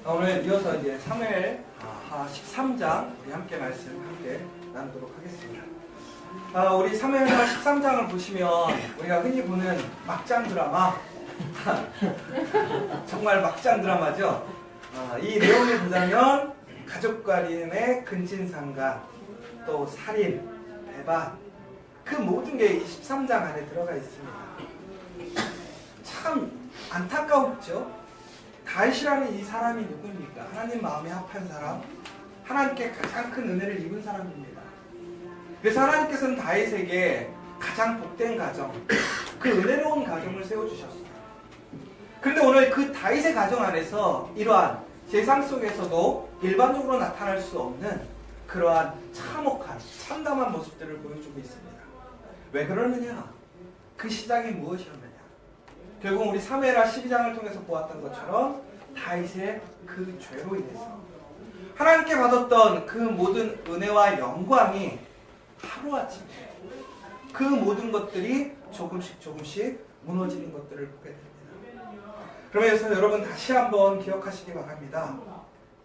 오늘 이어서 이제 사무엘 13장 우리 함께 말씀 함께 나누도록 하겠습니다. 우리 사무엘하 13장을 보시면 우리가 흔히 보는 막장 드라마 정말 막장 드라마죠. 이 내용을 보자면 가족관리의 근친상간, 또 살인, 배반, 그 모든 게 이 13장 안에 들어가 있습니다. 참 안타까웠죠. 다윗이라는 이 사람이 누굽니까? 하나님 마음에 합한 사람, 하나님께 가장 큰 은혜를 입은 사람입니다. 그래서 하나님께서는 다윗에게 가장 복된 가정, 그 은혜로운 가정을 세워주셨어요. 그런데 오늘 그 다윗의 가정 안에서 이러한 세상 속에서도 일반적으로 나타날 수 없는 그러한 참혹한, 참담한 모습들을 보여주고 있습니다. 왜 그러느냐? 그 시작이 무엇이었느냐? 결국 우리 사무엘하 12장을 통해서 보았던 것처럼 다윗의 그 죄로 인해서 하나님께 받았던 그 모든 은혜와 영광이 하루아침에 그 모든 것들이 조금씩 무너지는 것들을 보게 됩니다. 그러면서 여러분 다시 한번 기억하시기 바랍니다.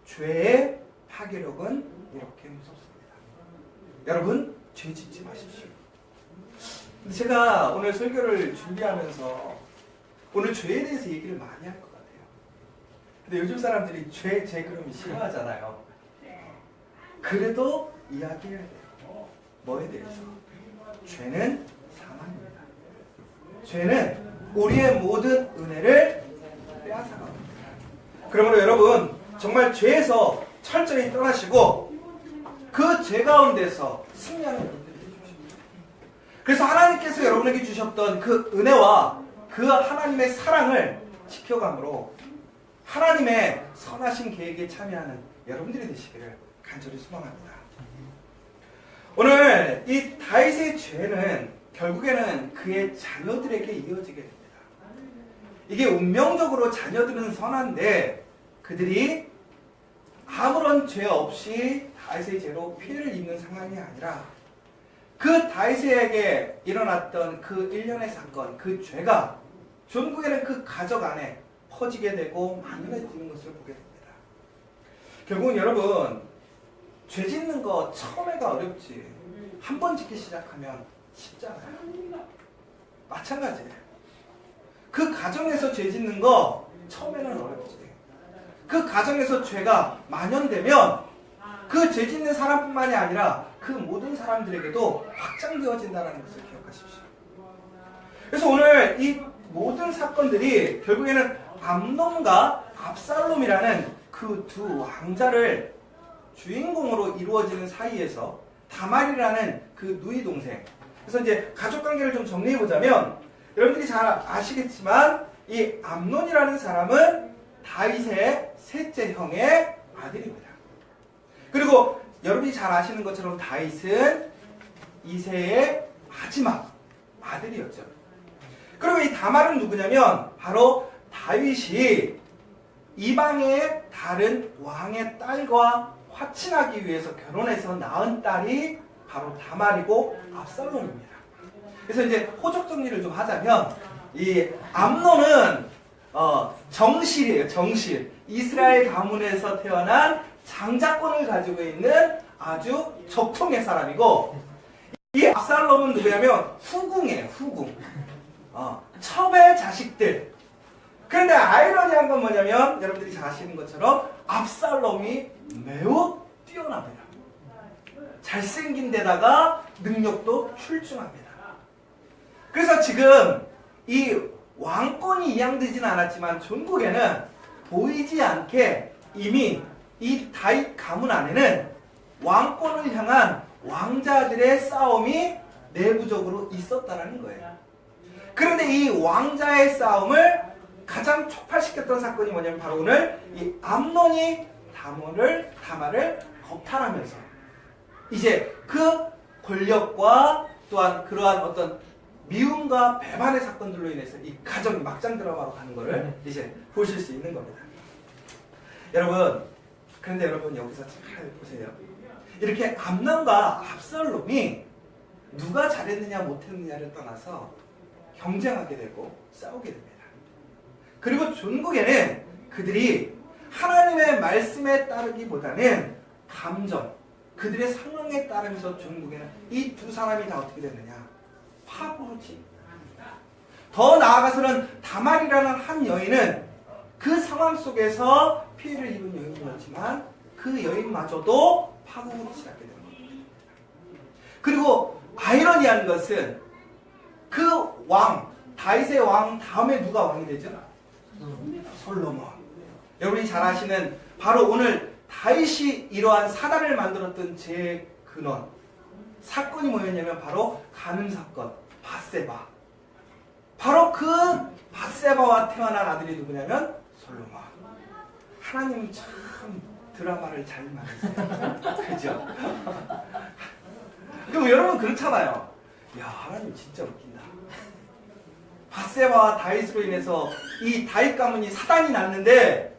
죄의 파괴력은 이렇게 무섭습니다. 여러분, 죄 짓지 마십시오. 제가 오늘 설교를 준비하면서 오늘 죄에 대해서 얘기를 많이 할 것 같아요. 근데 요즘 사람들이 죄 그러면 싫어하잖아요. 그래도 이야기해야 돼요. 뭐에 대해서? 죄는 사망입니다. 죄는 우리의 모든 은혜를 빼앗아갑니다. 그러므로 여러분, 정말 죄에서 철저히 떠나시고 그 죄 가운데서 승리하는 여러분들이 해주십시오. 그래서 하나님께서 여러분에게 주셨던 그 은혜와 그 하나님의 사랑을 지켜감으로 하나님의 선하신 계획에 참여하는 여러분들이 되시기를 간절히 소망합니다. 오늘 이 다윗의 죄는 결국에는 그의 자녀들에게 이어지게 됩니다. 이게 운명적으로 자녀들은 선한데 그들이 아무런 죄 없이 다윗의 죄로 피해를 입는 상황이 아니라 그 다윗에게 일어났던 그 일련의 사건, 그 죄가 전국에는 그 가족 안에 퍼지게 되고 만연해지는 것을 보게 됩니다. 결국은 여러분, 죄 짓는 거 처음에가 어렵지 한 번 짓기 시작하면 쉽잖아요. 마찬가지예요. 그 가정에서 죄 짓는 거 처음에는 어렵지. 그 가정에서 죄가 만연되면 그 죄 짓는 사람뿐만이 아니라 그 모든 사람들에게도 확장되어진다는 것을 기억하십시오. 그래서 오늘 이 모든 사건들이 결국에는 암논과 압살롬이라는 그 두 왕자를 주인공으로 이루어지는 사이에서 다말이라는 그 누이 동생. 그래서 이제 가족 관계를 좀 정리해 보자면 여러분들이 잘 아시겠지만 이 암논이라는 사람은 다윗의 셋째 형의 아들입니다. 그리고 여러분이 잘 아시는 것처럼 다윗은 이새의 마지막 아들이었죠. 그리고 이 다말은 누구냐면 바로 다윗이 이방의 다른 왕의 딸과 화친하기 위해서 결혼해서 낳은 딸이 바로 다말이고 압살롬입니다. 그래서 이제 호적 정리를 좀 하자면 이 암논은 정실이에요. 정실. 이스라엘 가문에서 태어난 장자권을 가지고 있는 아주 적통의 사람이고, 이 압살롬은 누구냐면 후궁이에요. 후궁. 첩의 자식들. 그런데 아이러니한 건 뭐냐면 여러분들이 잘 아시는 것처럼 압살롬이 매우 뛰어납니다. 잘생긴 데다가 능력도 출중합니다. 그래서 지금 이 왕권이 이양되지는 않았지만 전국에는 보이지 않게 이미 이 다윗 가문 안에는 왕권을 향한 왕자들의 싸움이 내부적으로 있었다는 거예요. 그런데 이 왕자의 싸움을 가장 촉발시켰던 사건이 뭐냐면 바로 오늘 이 암논이 다말을 겁탈하면서 이제 그 권력과 또한 그러한 어떤 미움과 배반의 사건들로 인해서 이 가정이 막장 드라마로 가는 거를 이제 보실 수 있는 겁니다. 그런데 여러분 여기서 잘 보세요. 이렇게 암논과 압살롬이 누가 잘했느냐 못했느냐를 떠나서 경쟁하게 되고 싸우게 됩니다. 그리고 전국에는 그들이 하나님의 말씀에 따르기보다는 감정, 그들의 상황에 따르면서 전국에는 이 두 사람이 다 어떻게 됐느냐? 파고르지. 더 나아가서는 다말이라는 한 여인은 그 상황 속에서 피해를 입은 여인이었지만 그 여인마저도 파고르기 시작하게 되는 겁니다. 그리고 아이러니한 것은 그 왕, 다윗의 왕 다음에 누가 왕이 되죠? 솔로몬. 여러분이 잘 아시는 바로 오늘 다윗이 이러한 사단을 만들었던 제 근원, 사건이 뭐였냐면 바로 간음 사건, 밧세바. 바로 그 밧세바와 태어난 아들이 누구냐면 솔로몬. 하나님은 참 드라마를 잘 만드세요. 그죠? 그럼 여러분 그렇잖아요. 야, 하나님 진짜 웃긴다. 밧세바와 다윗으로 인해서 이 다윗 가문이 사단이 났는데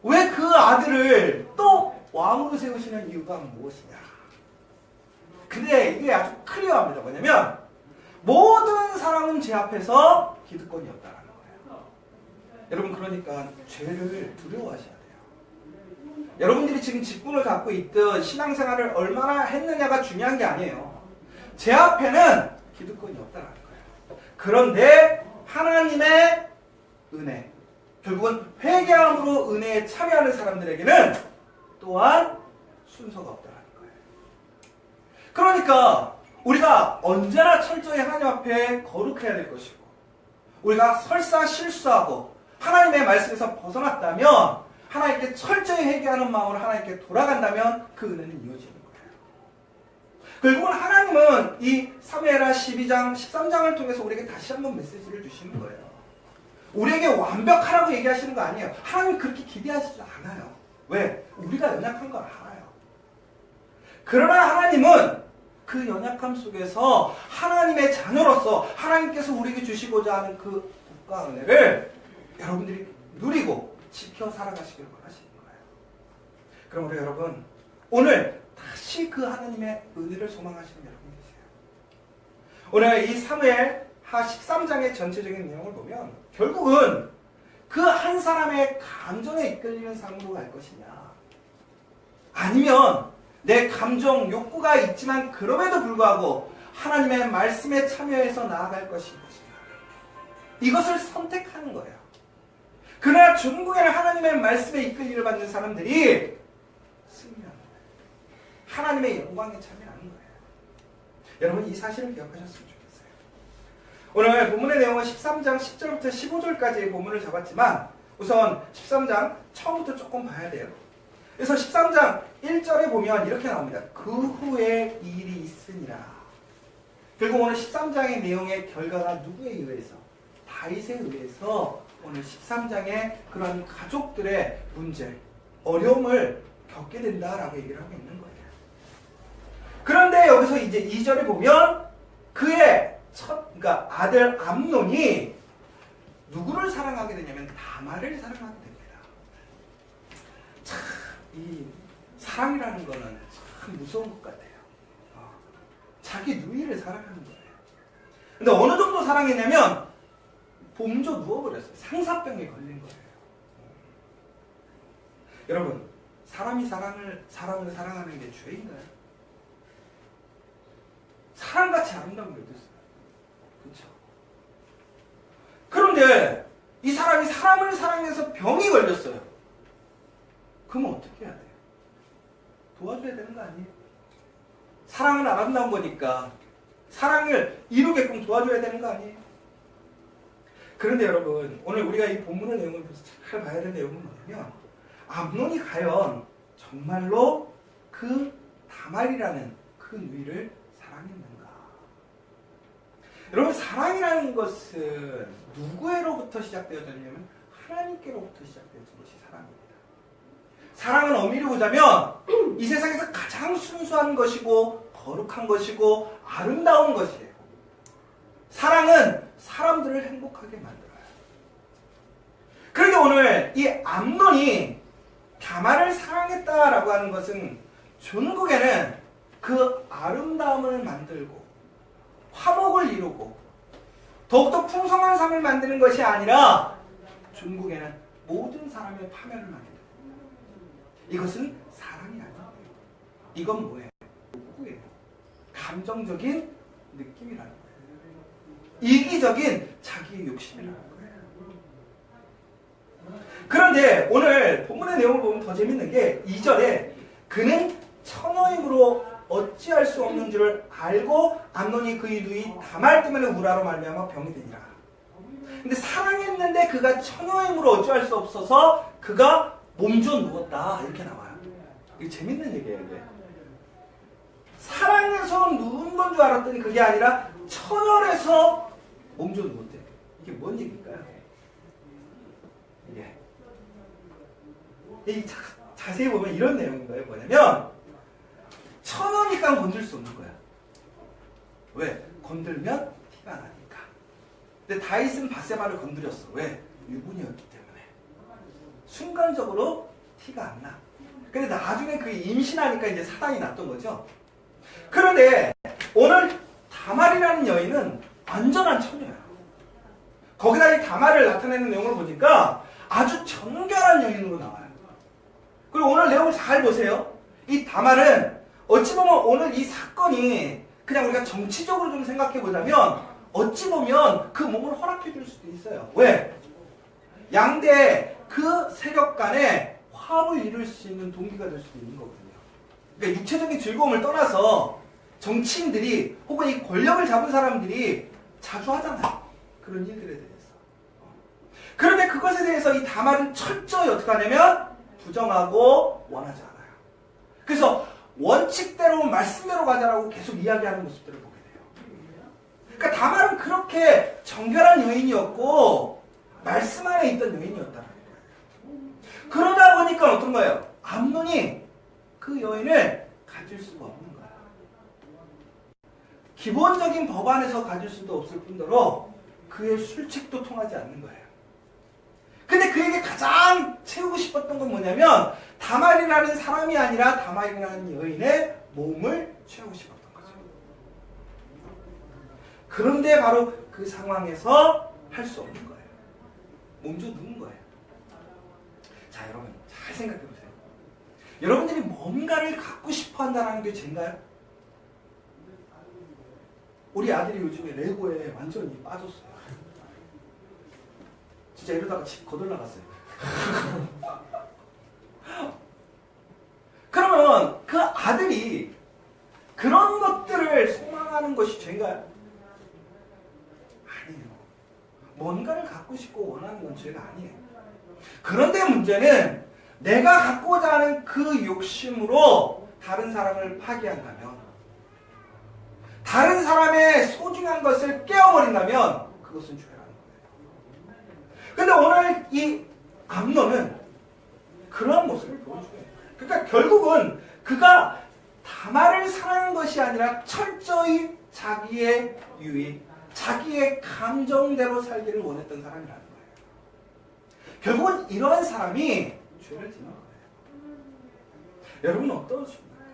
왜 그 아들을 또 왕으로 세우시는 이유가 무엇이냐? 근데 이게 아주 클리어합니다. 뭐냐면 모든 사람은 제 앞에서 기득권이 없다는 거예요. 여러분 그러니까 죄를 두려워하셔야 돼요. 여러분들이 지금 직분을 갖고 있든 신앙생활을 얼마나 했느냐가 중요한 게 아니에요. 제 앞에는 기득권이 없다는 거예요. 그런데 하나님의 은혜, 결국은 회개함으로 은혜에 참여하는 사람들에게는 또한 순서가 없다는 거예요. 그러니까 우리가 언제나 철저히 하나님 앞에 거룩해야 될 것이고, 우리가 설사 실수하고 하나님의 말씀에서 벗어났다면 하나님께 철저히 회개하는 마음으로 하나님께 돌아간다면 그 은혜는 이어지는 거예요. 결국은 하나님은 이 사무엘하 12장, 13장을 통해서 우리에게 다시 한번 메시지를 주시는 거예요. 우리에게 완벽하라고 얘기하시는 거 아니에요. 하나님 그렇게 기대하시지 않아요. 왜? 우리가 연약한 걸 알아요. 그러나 하나님은 그 연약함 속에서 하나님의 자녀로서 하나님께서 우리에게 주시고자 하는 그 복과 은혜를 여러분들이 누리고 지켜 살아가시길 원하시는 거예요. 그럼 우리 여러분 오늘 다시 그 하나님의 은혜를 소망하시는 여러분 계세요. 오늘 이 사무엘하 13장의 전체적인 내용을 보면 결국은 그 한 사람의 감정에 이끌리는 삶으로 갈 것이냐, 아니면 내 감정, 욕구가 있지만 그럼에도 불구하고 하나님의 말씀에 참여해서 나아갈 것이냐, 이것을 선택하는 거예요. 그러나 중국에는 하나님의 말씀에 이끌리를 받는 사람들이 승리하는 거예요. 하나님의 영광에 참여하는 거예요. 여러분 이 사실을 기억하셨으면 좋겠어요. 오늘 본문의 내용은 13장 10절부터 15절까지의 본문을 잡았지만 우선 13장 처음부터 조금 봐야 돼요. 그래서 13장 1절에 보면 이렇게 나옵니다. 그 후에 일이 있으니라. 결국 오늘 13장의 내용의 결과가 누구에 의해서? 다윗에 의해서 오늘 13장의 그런 가족들의 문제, 어려움을 겪게 된다라고 얘기를 하고 있는 거예요. 그런데 여기서 이제 2절에 보면 그의 그러니까 아들 암논이 누구를 사랑하게 되냐면 다말을 사랑하게 됩니다. 참, 이 사랑이라는 거는 참 무서운 것 같아요. 자기 누이를 사랑하는 거예요. 근데 어느 정도 사랑했냐면 봄조 누워버렸어요. 상사병에 걸린 거예요. 여러분, 사람이 사람을 사랑하는 게 죄인가요? 사랑같이 아름다운 게 어딨어요? 그렇죠? 그런데 이 사람이 사람을 사랑해서 병이 걸렸어요. 그러면 어떻게 해야 돼요? 도와줘야 되는 거 아니에요? 사랑은 아름다운 거니까 사랑을 이루게끔 도와줘야 되는 거 아니에요? 그런데 여러분, 오늘 우리가 이 본문의 내용을 잘 봐야 될 내용은 뭐냐면 암논이 과연 정말로 그 다말이라는 그 누이를 사랑했는가? 여러분, 사랑이라는 것은 누구로부터 시작되어졌냐면 하나님께로부터 시작되어진 것이 사랑입니다. 사랑은 엄밀히 보자면 이 세상에서 가장 순수한 것이고 거룩한 것이고 아름다운 것이에요. 사랑은 사람들을 행복하게 만들어요. 그런데 오늘 이 암논이 다말을 사랑했다라고 하는 것은 중국에는 그 아름다움을 만들고 화목을 이루고 더욱더 풍성한 삶을 만드는 것이 아니라 중국에는 모든 사람의 파멸을 만듭니다. 이것은 사랑이 아니에요. 이건 뭐예요? 욕구예요. 감정적인 느낌이라는 거예요. 이기적인 자기의 욕심이라는 거예요. 그런데 오늘 본문의 내용을 보면 더 재밌는 게 2절에 그는 처녀임으로 어찌할 수 없는 줄을 알고 암논이 그의 누이 다말 때문에 우라로 말미암아 병이 되니라. 근데 사랑했는데 그가 처녀임으로 어찌할 수 없어서 그가 몸져 누웠다. 이렇게 나와요. 이게 재밌는 얘기예요. 이게. 사랑해서 누운 건 줄 알았더니 그게 아니라 처녀라서 몸져 누웠대. 이게 뭔 얘기일까요? 이게 자세히 보면 이런 내용인 거예요. 뭐냐면 처녀니까 건들 수 없는 거야. 왜? 건들면 티가 나니까. 근데 다윗은 밧세바를 건드렸어. 왜? 유분이었기 때문에. 순간적으로 티가 안 나. 근데 나중에 그게 임신하니까 이제 사단이 났던 거죠. 그런데 오늘 다말이라는 여인은 완전한 처녀야. 거기다 이 다말을 나타내는 내용을 보니까 아주 정결한 여인으로 나와요. 그리고 오늘 내용을 잘 보세요. 이 다말은 어찌 보면 오늘 이 사건이 그냥 우리가 정치적으로 좀 생각해 보자면 어찌 보면 그 몸을 허락해 줄 수도 있어요. 왜? 양대 그 세력 간에 화합을 이룰 수 있는 동기가 될 수도 있는 거거든요. 그러니까 육체적인 즐거움을 떠나서 정치인들이 혹은 이 권력을 잡은 사람들이 자주 하잖아요. 그런 일들에 대해서. 그런데 그것에 대해서 이 다말은 철저히 어떻게 하냐면 부정하고 원하지 않아요. 그래서 원칙대로 말씀대로 가자라고 계속 이야기하는 모습들을 보게 돼요. 그러니까 다말은 그렇게 정결한 여인이었고 말씀 안에 있던 여인이었다는 거예요. 그러다 보니까 어떤 거예요? 암논이 그 여인을 가질 수가 없는 거예요. 기본적인 법안에서 가질 수도 없을 뿐더러 그의 술책도 통하지 않는 거예요. 근데 그에게 가장 채우고 싶었던 건 뭐냐면 다말이라는 사람이 아니라 다말이라는 여인의 몸을 채우고 싶었던 거죠. 그런데 바로 그 상황에서 할 수 없는 거예요. 몸져 누운 거예요. 자, 여러분 잘 생각해 보세요. 여러분들이 뭔가를 갖고 싶어 한다는 게 죄인가요? 우리 아들이 요즘에 레고에 완전히 빠졌어요. 진짜 이러다가 집 거덜나갔어요. 그러면 그 아들이 그런 것들을 소망하는 것이 죄인가요? 아니에요. 뭔가를 갖고 싶고 원하는 건 죄가 아니에요. 그런데 문제는 내가 갖고자 하는 그 욕심으로 다른 사람을 파괴한다면, 다른 사람의 소중한 것을 깨어버린다면 그것은 죄라는 거예요. 근데 오늘 이 암논은 그러한 모습을 보여주고 있는 거예요. 그러니까 결국은 그가 다말을 사랑한 것이 아니라 철저히 자기의 유익, 자기의 감정대로 살기를 원했던 사람이라는 거예요. 결국은 이러한 사람이 죄를 짓는 거예요. 여러분은 어떠십니까?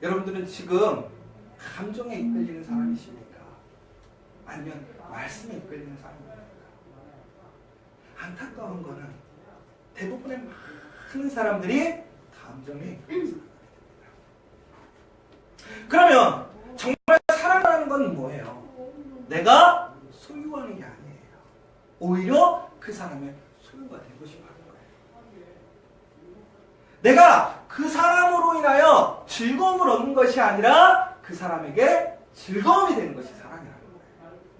여러분들은 지금 감정에 이끌리는 사람이십니까? 아니면 말씀에 이끌리는 사람입니까? 안타까운 거는 대부분의 많은 사람들이 감정에 이끌리는 사람입니다. 그러면 정말 사랑하는 건 뭐예요? 내가 소유하는 게 아니에요. 오히려 그 사람의 소유가 되고 싶어 하는 거예요. 내가 그 사람으로 인하여 즐거움을 얻는 것이 아니라 그 사람에게 즐거움이 되는 것이 사랑이라는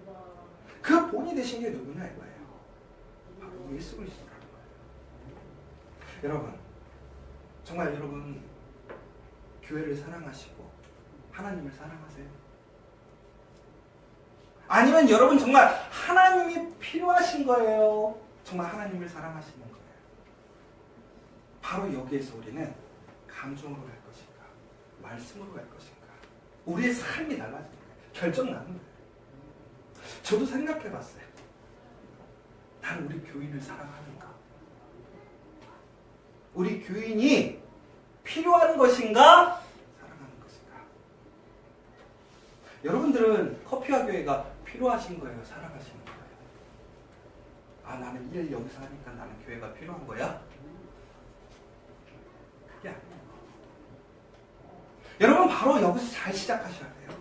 거예요. 그 본이 되신 게 누구냐 이거예요. 바로 예수 그리스도라는 거예요. 여러분, 정말 여러분 교회를 사랑하시고 하나님을 사랑하세요? 아니면 여러분 정말 하나님이 필요하신 거예요? 정말 하나님을 사랑하시는 거예요? 바로 여기에서 우리는 감정으로 갈 것인가, 말씀으로 갈 것인가, 우리의 삶이 달라지는 거예요. 결정나는 거예요. 저도 생각해 봤어요. 나는 우리 교인을 사랑하는가? 우리 교인이 필요한 것인가? 사랑하는 것인가? 여러분들은 커피와 교회가 필요하신 거예요? 사랑하시는 거예요? 아, 나는 일 여기서 하니까 나는 교회가 필요한 거야? 여러분 바로 여기서 잘 시작하셔야 돼요.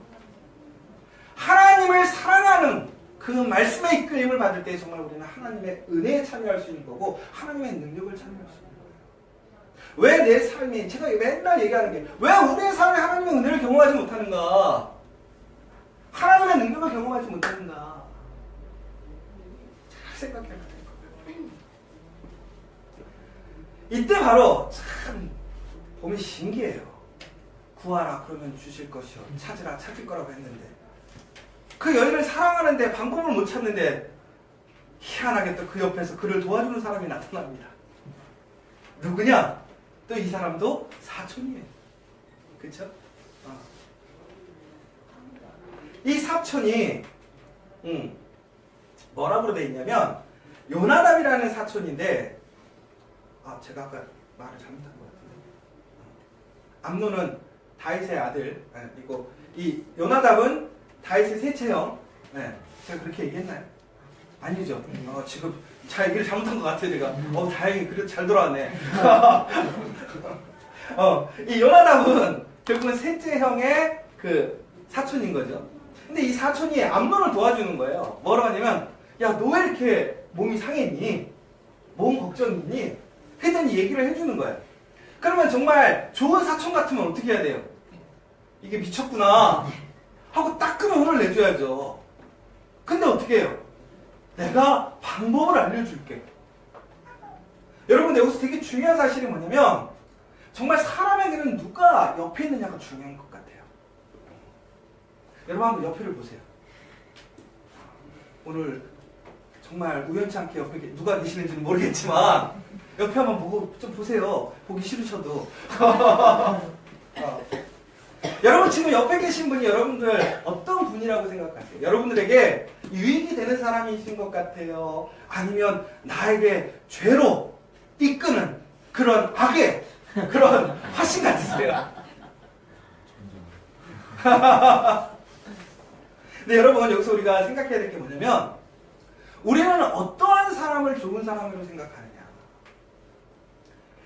하나님을 사랑하는 그 말씀의 이끌림을 받을 때 정말 우리는 하나님의 은혜에 참여할 수 있는 거고 하나님의 능력을 참여할 수 있는 거예요. 왜 내 삶이, 제가 맨날 얘기하는 게 왜 우리의 삶에 하나님의 은혜를 경험하지 못하는가? 하나님의 능력을 경험하지 못하는가? 잘 생각해야 될 거예요. 이때 바로 참 보면 신기해요. 구하라 그러면 주실 것이요, 찾으라 찾을 거라고 했는데 그 여인을 사랑하는데 방법을 못 찾는데 희한하게 또 그 옆에서 그를 도와주는 사람이 나타납니다. 누구냐? 또 이 사람도 사촌이에요. 그쵸? 이 사촌이 뭐라고 되어 있냐면 요나답이라는 사촌인데 제가 아까 말을 잘못한 것 같은데 암논은 다윗의 아들, 그리고 이 요나답은 다윗의 셋째 형. 제가 그렇게 얘기했나요? 아니죠. 지금 잘 얘기를 잘못한 것 같아요. 제가 다행히 그래도 잘 돌아왔네. 이 요나답은 결국은 셋째 형의 그 사촌인 거죠. 근데 이 사촌이 암논을 도와주는 거예요. 뭐라고 하냐면 야, 너 왜 이렇게 몸이 상했니? 몸 걱정이니? 했더니 얘기를 해주는 거예요. 그러면 정말 좋은 사촌 같으면 어떻게 해야 돼요? 이게 미쳤구나 하고 따끔한 혼을 내줘야죠. 근데 어떻게 해요? 내가 방법을 알려줄게. 여러분, 여기서 되게 중요한 사실이 뭐냐면 정말 사람에게는 누가 옆에 있느냐가 중요한 것 같아요. 여러분 한번 옆에를 보세요. 오늘 정말 우연치 않게 옆에 누가 계시는지는 모르겠지만 옆에 한번 보고 좀 보세요. 보기 싫으셔도. 여러분 지금 옆에 계신 분이 여러분들 어떤 분이라고 생각하세요? 여러분들에게 유익이 되는 사람이신 것 같아요? 아니면 나에게 죄로 이끄는 그런 악의 그런 화신 같으세요? 근데 여러분 여기서 우리가 생각해야 될 게 뭐냐면 우리는 어떠한 사람을 좋은 사람으로 생각하느냐.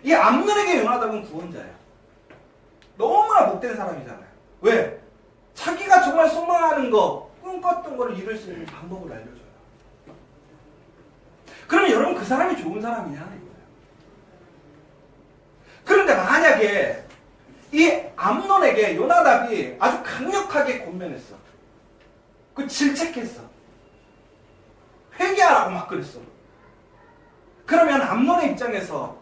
이 암논에게 요나답은 구원자예요. 너무나 복된 사람이잖아요. 왜? 자기가 정말 소망하는 거, 꿈꿨던 거를 이룰 수 있는 방법을 알려줘요. 그러면 여러분 그 사람이 좋은 사람이냐 이거예요. 그런데 만약에 이 암논에게 요나답이 아주 강력하게 권면했어. 그 질책했어. 회개하라고 막 그랬어. 그러면 암논의 입장에서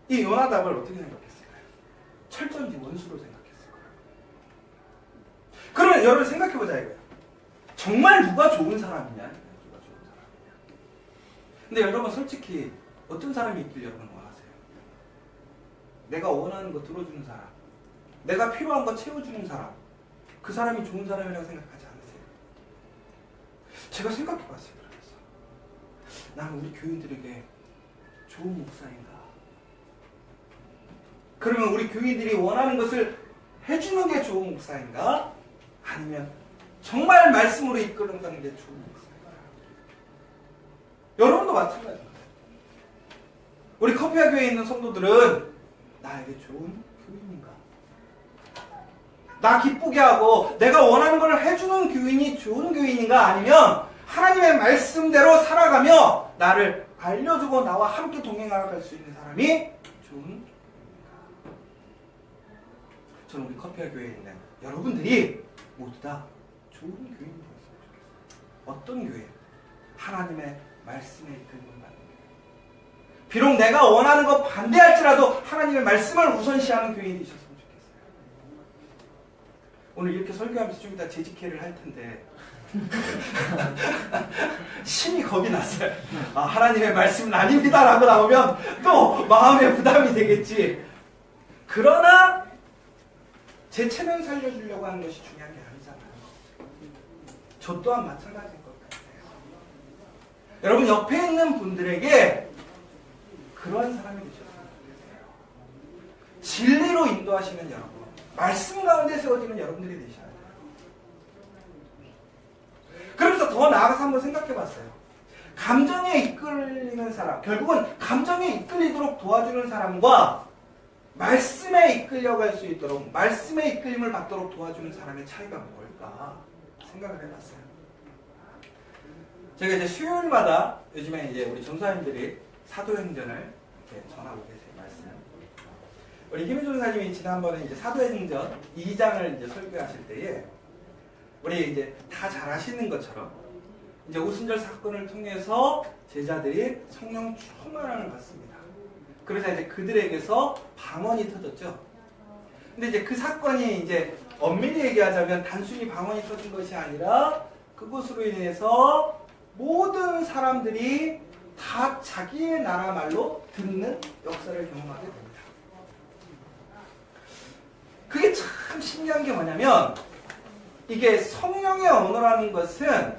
이 요나답을 어떻게 생각했을까요? 철저히 원수로 생각했을 거예요. 그러면 여러분 생각해보자 이거예요. 정말 누가 좋은 사람이냐? 누가 좋은 사람이냐? 근데 여러분 솔직히 어떤 사람이 있길 여러분 원하세요? 내가 원하는 거 들어주는 사람, 내가 필요한 거 채워주는 사람, 그 사람이 좋은 사람이라고 생각하지 않으세요? 제가 생각해봤어요. 그래서 나는 우리 교인들에게 좋은 목사인가? 그러면 우리 교인들이 원하는 것을 해주는 게 좋은 목사인가? 아니면 정말 말씀으로 이끌어가는 게 좋은 목사인가? 여러분도 마찬가지입니다. 우리 커피아 교회에 있는 성도들은 나에게 좋은 교인인가? 나 기쁘게 하고 내가 원하는 걸 해주는 교인이 좋은 교인인가? 아니면 하나님의 말씀대로 살아가며 나를 알려주고 나와 함께 동행할 수 있는 사람이 좋은 교인인가? 저는 우리 커피아 교회에 있는 여러분들이 모두 다 좋은 교인이 되었으면 좋겠어요. 어떤 교회? 하나님의 말씀에 이끌림을 받는 교회. 비록 내가 원하는 거 반대할지라도 하나님의 말씀을 우선시하는 교인이 되셨으면 좋겠어요. 오늘 이렇게 설교하면서 좀 이따 재직회를 할 텐데 심히 겁이 났어요. 하나님의 말씀은 아닙니다 라고 나오면 또 마음에 부담이 되겠지. 그러나 제 체면 살려주려고 하는 것이 중요한 게 아니잖아요. 저 또한 마찬가지인 것 같아요. 여러분 옆에 있는 분들에게 그런 사람이 되셨으면 좋겠어요. 진리로 인도하시는 여러분, 말씀 가운데 세워지는 여러분들이 되셔야 돼요. 그러면서 더 나아가서 한번 생각해 봤어요. 감정에 이끌리는 사람, 결국은 감정에 이끌리도록 도와주는 사람과 말씀에 이끌려갈 수 있도록, 말씀에 이끌림을 받도록 도와주는 사람의 차이가 뭘까 생각을 해봤어요. 제가 이제 수요일마다 요즘에 이제 우리 전사님들이 사도행전을 이렇게 전하고 계세요. 말씀. 우리 김희준 전사님이 지난번에 이제 사도행전 2장을 이제 설교하실 때에 우리 이제 다 잘 아시는 것처럼 이제 오순절 사건을 통해서 제자들이 성령 충만함을 받습니다. 그러자 이제 그들에게서 방언이 터졌죠. 근데 이제 그 사건이 이제 엄밀히 얘기하자면 단순히 방언이 터진 것이 아니라 그것으로 인해서 모든 사람들이 다 자기의 나라 말로 듣는 역사를 경험하게 됩니다. 그게 참 신기한 게 뭐냐면 이게 성령의 언어라는 것은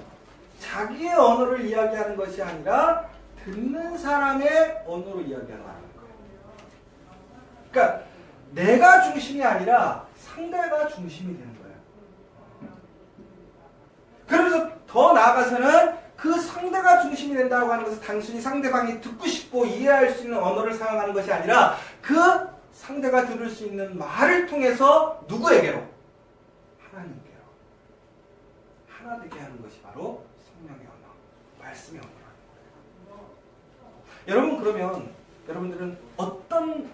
자기의 언어를 이야기하는 것이 아니라 듣는 사람의 언어로 이야기하는 거예요. 그러니까 내가 중심이 아니라 상대가 중심이 되는 거예요. 그러면서 더 나아가서는 그 상대가 중심이 된다고 하는 것은 단순히 상대방이 듣고 싶고 이해할 수 있는 언어를 사용하는 것이 아니라 그 상대가 들을 수 있는 말을 통해서 누구에게로? 하나님께로. 하나 되게 하는 것이 바로 성령의 언어, 말씀의 언어라는 거예요. 여러분 그러면 여러분들은 어떤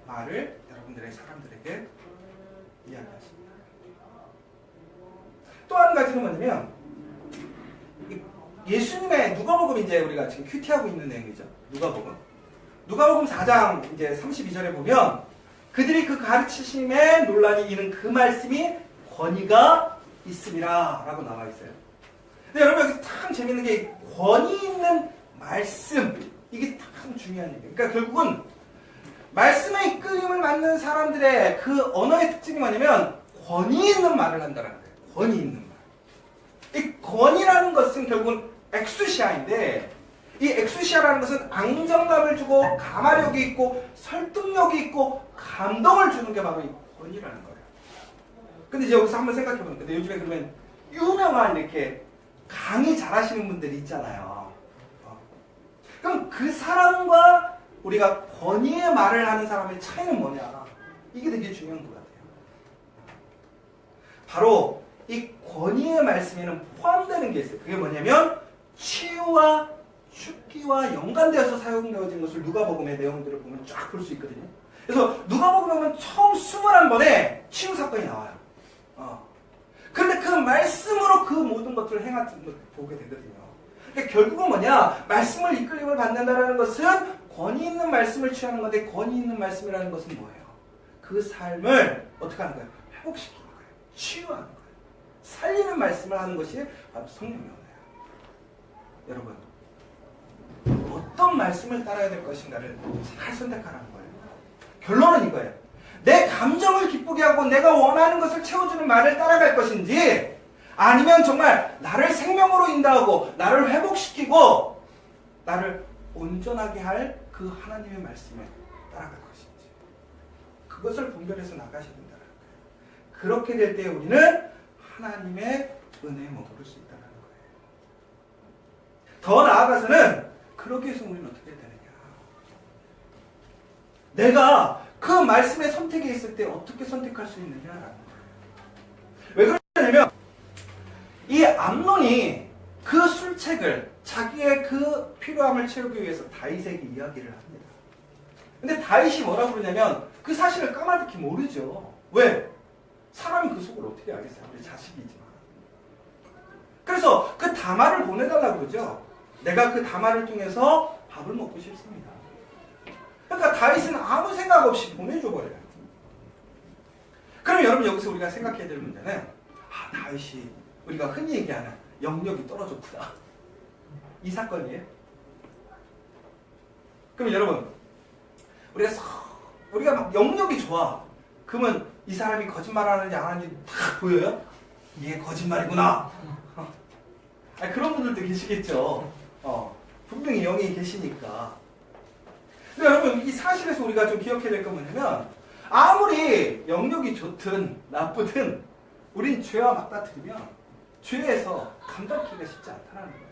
말을 여러분들의 사람들에게 이야기하십니다. 또 한 가지는 뭐냐면 예수님의 누가복음 이제 우리가 지금 큐티하고 있는 내용이죠. 누가복음 4장 이제 32절에 보면 그들이 그 가르치심에 논란이 있는 그 말씀이 권위가 있음이라라고 나와 있어요. 근데 여러분 여기서 참 재밌는 게 권위 있는 말씀 이게 참 중요한 얘기예요. 그러니까 결국은 말씀에 이끌림을 받는 사람들의 그 언어의 특징이 뭐냐면 권위 있는 말을 한다는 거예요. 권위 있는 말. 이 권위라는 것은 결국은 엑수시아인데 이 엑수시아라는 것은 안정감을 주고 가마력이 있고 설득력이 있고 감동을 주는 게 바로 이 권위라는 거예요. 근데 이제 여기서 한번 생각해 보는 거예요. 요즘에 그러면 유명한 이렇게 강의 잘하시는 분들이 있잖아요. 그럼 그 사람과 우리가 권위의 말을 하는 사람의 차이는 뭐냐? 이게 되게 중요한 것 같아요. 바로 이 권위의 말씀에는 포함되는 게 있어요. 그게 뭐냐면 치유와 죽기와 연관되어서 사용되어진 것을 누가복음의 내용들을 보면 쫙 볼 수 있거든요. 그래서 누가복음에 보면 처음 21번에 치유 사건이 나와요. 그런데 그 말씀으로 그 모든 것들을 행하는 것을 보게 되거든요. 그러니까 결국은 뭐냐? 말씀을 이끌림을 받는다는 것은 권위 있는 말씀을 취하는 건데 권위 있는 말씀이라는 것은 뭐예요? 그 삶을 어떻게 하는 거예요? 회복시키는 거예요. 치유하는 거예요. 살리는 말씀을 하는 것이 바로 성령의 언어예요. 여러분 어떤 말씀을 따라야 될 것인가를 잘 선택하라는 거예요. 결론은 이거예요. 내 감정을 기쁘게 하고 내가 원하는 것을 채워주는 말을 따라갈 것인지 아니면 정말 나를 생명으로 인도하고 나를 회복시키고 나를 온전하게 할 그 하나님의 말씀에 따라갈 것인지 그것을 분별해서 나가셔야 된다는 거예요. 그렇게 될 때 우리는 하나님의 은혜에 머무를 수 있다는 거예요. 더 나아가서는 그러기 위해서 우리는 어떻게 해야 되느냐. 내가 그 말씀의 선택에 있을 때 어떻게 선택할 수 있느냐라는 거예요. 왜 그러냐면 이 암논이 그 술책을 자기의 그 필요함을 채우기 위해서 다윗에게 이야기를 합니다. 근데 다윗이 뭐라고 그러냐면 그 사실을 까마득히 모르죠. 왜? 사람이 그 속을 어떻게 알겠어요? 우리 자식이지만. 그래서 그 다말을 보내달라고 그러죠. 내가 그 다말을 통해서 밥을 먹고 싶습니다. 그러니까 다윗은 아무 생각 없이 보내줘버려요. 그럼 여러분 여기서 우리가 생각해야 될 문제는 다윗이 우리가 흔히 얘기하는 영역이 떨어졌구나. 이 사건이에요. 그럼 여러분 우리가 막 영역이 좋아. 그러면 이 사람이 거짓말하는지 안 하는지 다 보여요? 이게 거짓말이구나. 그런 분들도 계시겠죠. 분명히 영이 계시니까. 근데 여러분 이 사실에서 우리가 좀 기억해야 될 건 뭐냐면 아무리 영역이 좋든 나쁘든 우린 죄와 맞닥뜨리면 죄에서 감당하기가 쉽지 않다는 거예요.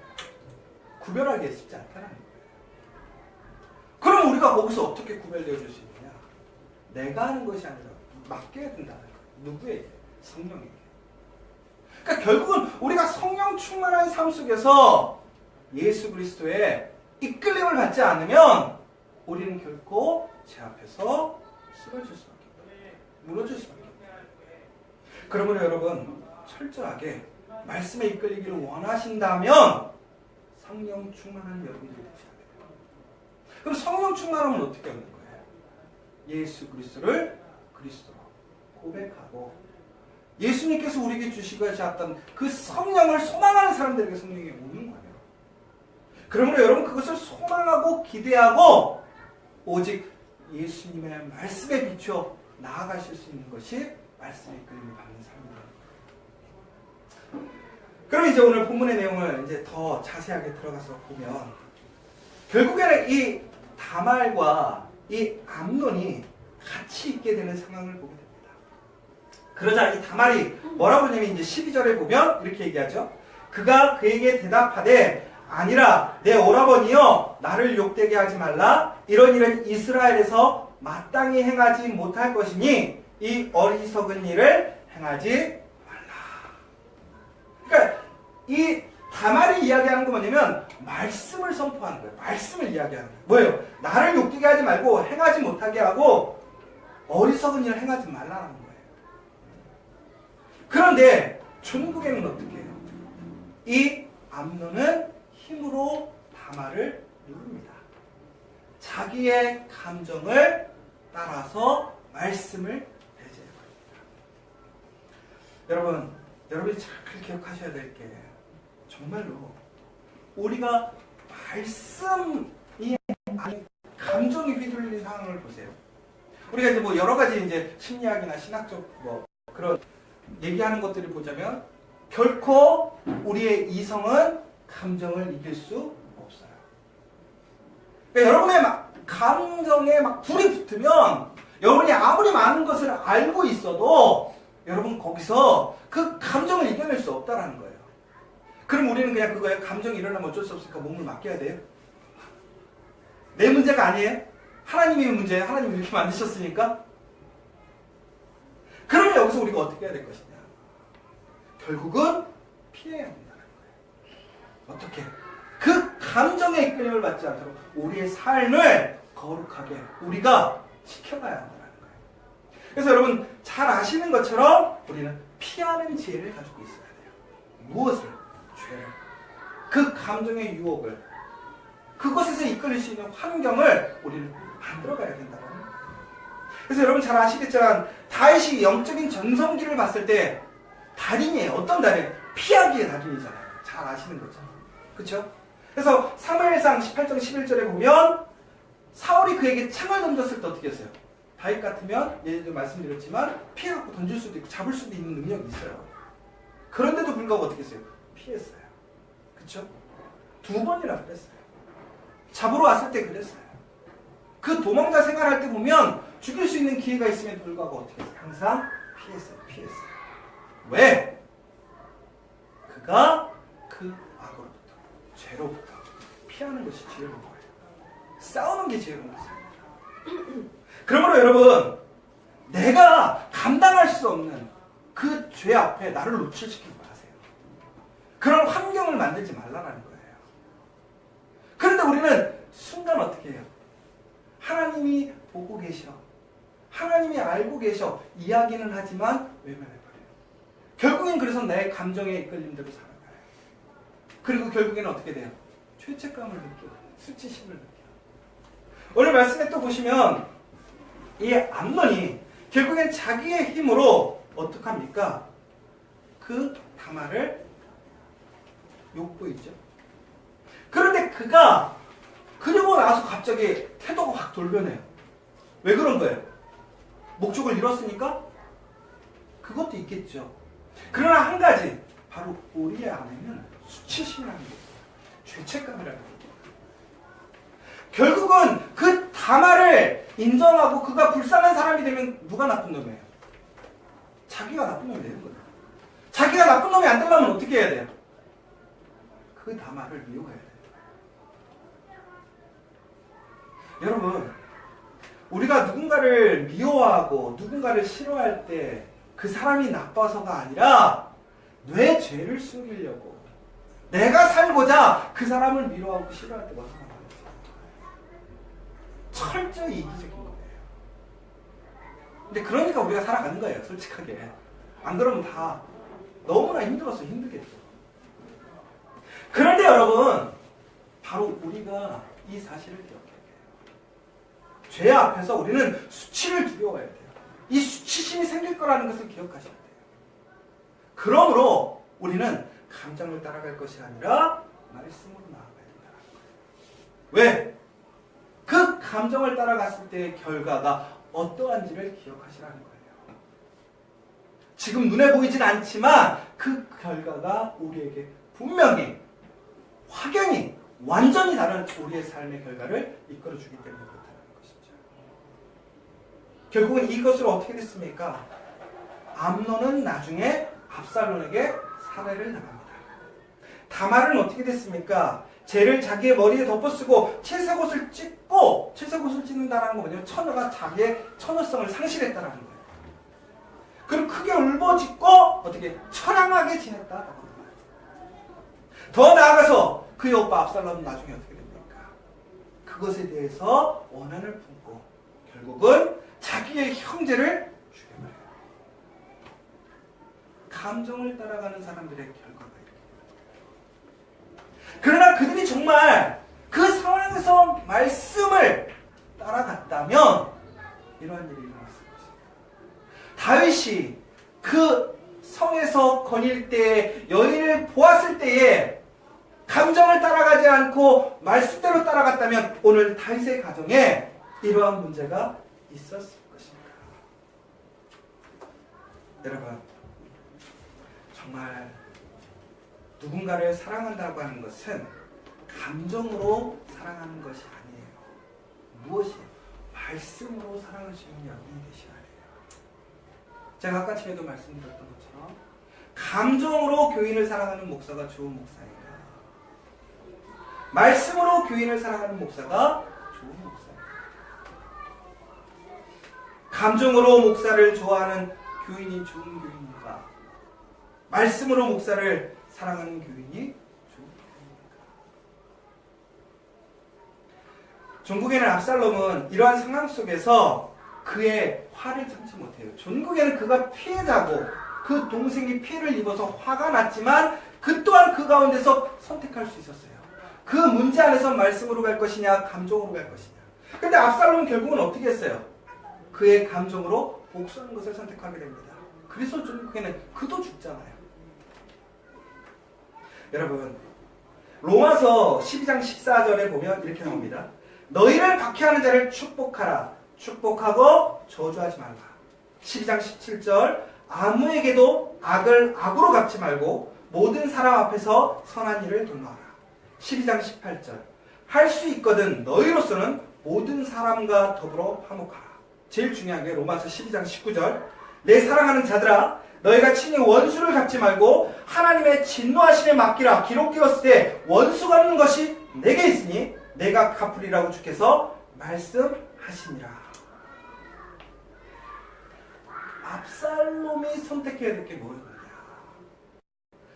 구별하기가 쉽지 않다는 거예요. 그럼 우리가 우리가 거기서 어떻게 구별되어 줄 수 있느냐? 내가 하는 것이 아니라 맡겨야 된다는 거예요. 누구에게? 성령에게. 그러니까 결국은 우리가 성령 충만한 삶 속에서 예수 그리스도의 이끌림을 받지 않으면 우리는 결코 제 앞에서 쓰러질 수밖에 없어요. 무너질 수밖에 없어요. 그러므로 여러분 철저하게 말씀에 이끌리기를 원하신다면 성령 충만한 여러분들이 되셔야 돼요. 그럼 성령 충만하면 어떻게 하는 거예요? 예수 그리스도를 그리스도로 고백하고 예수님께서 우리에게 주시고자 그 성령을 소망하는 사람들에게 성령이 오는 거예요. 그러므로 여러분 그것을 소망하고 기대하고 오직 예수님의 말씀에 비추어 나아가실 수 있는 것이 말씀의 이끌림을 받는 삶입니다. 그럼 이제 오늘 본문의 내용을 이제 더 자세하게 들어가서 보면 결국에는 이 다말과 이 암논이 같이 있게 되는 상황을 보게 됩니다. 그러자 이 다말이 뭐라고 하냐면 이제 12절에 보면 이렇게 얘기하죠. 그가 그에게 대답하되 아니라 내 오라버니여 나를 욕되게 하지 말라. 이런 일은 이스라엘에서 마땅히 행하지 못할 것이니 이 어리석은 일을 행하지 말라. 그러니까 이 다말이 이야기하는 건 뭐냐면 말씀을 선포하는 거예요. 말씀을 이야기하는 거예요. 뭐예요? 나를 욕되게 하지 말고 행하지 못하게 하고 어리석은 일을 행하지 말라는 거예요. 그런데 중국에는 어떻게 해요? 이 암논은 힘으로 다말을 누릅니다. 자기의 감정을 따라서 말씀을 배제해 버립니다. 여러분이 잘 기억하셔야 될 게 정말로 우리가 말씀이 아닌 감정이 휘둘리는 상황을 보세요. 우리가 이제 뭐 여러 가지 이제 심리학이나 신학적 뭐 그런 얘기하는 것들을 보자면 결코 우리의 이성은 감정을 이길 수 없어요. 그러니까 여러분의 감정에 불이 붙으면 여러분이 아무리 많은 것을 알고 있어도 여러분 거기서 그 감정을 이겨낼 수 없다라는 거예요. 그럼 우리는 그냥 그거예요. 감정이 일어나면 어쩔 수 없으니까 몸을 맡겨야 돼요. 내 문제가 아니에요. 하나님의 문제예요. 하나님이 이렇게 만드셨으니까. 그러면 여기서 우리가 어떻게 해야 될 것이냐. 결국은 피해야 한다는 거예요. 어떻게? 그 감정의 이끌림을 받지 않도록 우리의 삶을 거룩하게 우리가 지켜가야 한다는 거예요. 그래서 여러분 잘 아시는 것처럼 우리는 피하는 지혜를 가지고 있어야 돼요. 무엇을? 죄를. 그 감정의 유혹을 그것에서 이끌릴 수 있는 환경을 우리는 만들어가야 된다는 거예요. 그래서 여러분 잘 아시겠지만 다윗이 영적인 전성기를 봤을 때 달인이에요. 어떤 달인? 피하기의 달인이잖아요. 잘 아시는 거죠. 그렇죠? 그래서 사무엘상 18장 11절에 보면 사울이 그에게 창을 던졌을 때 어떻게 했어요? 다윗 같으면 예전에 말씀드렸지만 피해갖고 던질 수도 있고 잡을 수도 있는 능력이 있어요. 그런데도 불구하고 어떻게 했어요? 피했어요. 그렇죠? 2번이나 그랬어요. 잡으러 왔을 때 그랬어요. 그 도망자 생활할 때 보면 죽일 수 있는 기회가 있음에도 불구하고 어떻게 했어요? 항상 피했어요. 왜? 그가 그 악으로부터, 죄로부터 피하는 것이 지혜로운 거예요. 싸우는 게 지혜로운 것입니다. 그러므로 여러분, 내가 감당할 수 없는 그 죄 앞에 나를 노출시키지 마세요. 그런 환경을 만들지 말라는 거예요. 그런데 우리는 순간 어떻게 해요? 하나님이 보고 계셔. 하나님이 알고 계셔. 이야기는 하지만 외면해버려요. 결국엔 그래서 내 감정의 이끌림대로 살아가요. 그리고 결국에는 어떻게 돼요? 죄책감을 느껴요. 수치심을 느껴요. 오늘 말씀에 또 보시면 이 암논이 결국엔 자기의 힘으로 어떻게 합니까? 그 다말을 욕보이죠. 그런데 그가 그러고 나서 갑자기 태도가 확 돌변해요. 왜 그런 거예요? 목적을 잃었으니까? 그것도 있겠죠. 그러나 한 가지, 바로 우리의 안에는 수치심이라는 게 있어요. 죄책감이라는 게 있어요. 결국은 그 다말을 인정하고 그가 불쌍한 사람이 되면 누가 나쁜 놈이에요? 자기가 나쁜 놈이 되는 거예요. 자기가 나쁜 놈이 안 되려면 어떻게 해야 돼요? 그 다말을 미워해야 돼요. 여러분, 우리가 누군가를 미워하고 누군가를 싫어할 때 그 사람이 나빠서가 아니라 내 죄를 숨기려고 내가 살고자 그 사람을 미워하고 싫어할 때가 하나가 철저히 이기적인 거예요. 근데 그러니까 우리가 살아가는 거예요. 솔직하게. 안 그러면 다 너무나 힘들어서 힘들겠죠. 그런데 여러분, 바로 우리가 이 사실을 기억해야 돼요. 죄 앞에서 우리는 수치를 두려워해야 돼요. 이 수치심이 생길 거라는 것을 기억하셔야 돼요. 그러므로 우리는 감정을 따라갈 것이 아니라 말씀으로 나아가야 된다는 거예요. 왜? 그 감정을 따라갔을 때의 결과가 어떠한지를 기억하시라는 거예요. 지금 눈에 보이진 않지만 그 결과가 우리에게 분명히 확연히 완전히 다른 우리의 삶의 결과를 이끌어주기 때문에 그렇다는 것이죠. 결국은 이것으로 어떻게 됐습니까? 암논은 나중에 압살론에게 살해를 당합니다. 다말은 어떻게 됐습니까? 죄를 자기의 머리에 덮어쓰고 채색옷을 찢고, 채색옷을 찢는다는 건 뭐냐면 처녀가 자기의 처녀성을 상실했다는 거예요. 그리고 크게 울부짖고 어떻게 처량하게 지냈다라고 합니다. 더 나아가서 그의 오빠 압살롬은 나중에 어떻게 됩니까? 그것에 대해서 원한을 품고 결국은 자기의 형제를 죽여버려요. 감정을 따라가는 사람들의 결과가 이렇게 됩니다. 그러나 그들이 정말 그 상황에서 말씀을 따라갔다면 이러한 일이 일어났을 것입니다. 다윗이 그 성에서 거닐 때 여인을 보았을 때에 감정을 따라가지 않고 말씀대로 따라갔다면 오늘 다윗의 가정에 이러한 문제가 있었을 것입니다. 여러분, 정말 누군가를 사랑한다고 하는 것은 감정으로 사랑하는 것이 아니에요. 무엇이에요? 말씀으로 사랑하시는 여러분이 되셔야 돼요. 제가 아까 전에도 말씀드렸던 것처럼 감정으로 교인을 사랑하는 목사가 좋은 목사인가? 말씀으로 교인을 사랑하는 목사가 좋은 목사입니다. 감정으로 목사를 좋아하는 교인이 좋은 교인인가? 말씀으로 목사를 사랑하는 교인이 좋은 교인인가? 종국에는 압살롬은 이러한 상황 속에서 그의 화를 참지 못해요. 종국에는 그가 피해자고 그 동생이 피해를 입어서 화가 났지만 그 또한 그 가운데서 선택할 수 있었어요. 그 문제 안에서 말씀으로 갈 것이냐 감정으로 갈 것이냐. 근데 압살롬은 결국은 어떻게 했어요? 그의 감정으로 복수하는 것을 선택하게 됩니다. 그래서 종국에는 그도 죽잖아요. 여러분, 로마서 12장 14절에 보면 이렇게 나옵니다. 너희를 박해하는 자를 축복하라. 축복하고 저주하지 말라. 12장 17절 아무에게도 악을 악으로 갚지 말고 모든 사람 앞에서 선한 일을 독려하라. 12장 18절 할 수 있거든 너희로서는 모든 사람과 더불어 화목하라. 제일 중요한 게 로마서 12장 19절 내 사랑하는 자들아 너희가 친히 원수를 갚지 말고 하나님의 진노하심에 맡기라. 기록되었을 때 원수가 없는 것이 내게 있으니 내가 갚으리라고 주께서 말씀하시니라. 압살롬이 선택해야 될 게 뭐였느냐?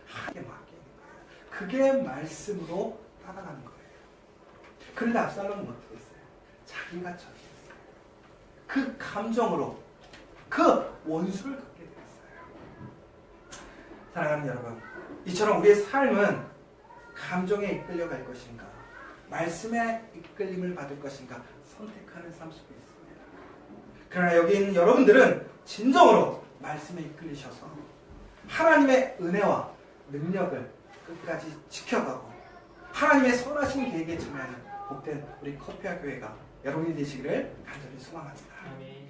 하나님께 맡기는 거예요. 그게 말씀으로 따라가는 거예요. 그런데 압살롬은 어떻게 했어요? 자기가 처리했어요. 그 감정으로 그 원수를 갚게 되었어요. 사랑하는 여러분, 이처럼 우리의 삶은 감정에 이끌려갈 것인가 말씀에 이끌림을 받을 것인가 선택하는 삶 속에 있습니다. 그러나 여기 있는 여러분들은 진정으로 말씀에 이끌리셔서 하나님의 은혜와 능력을 끝까지 지켜가고 하나님의 선하신 계획에 참여하는 복된 우리 커피와 교회가 여러분이 되시기를 간절히 소망합니다. 아멘.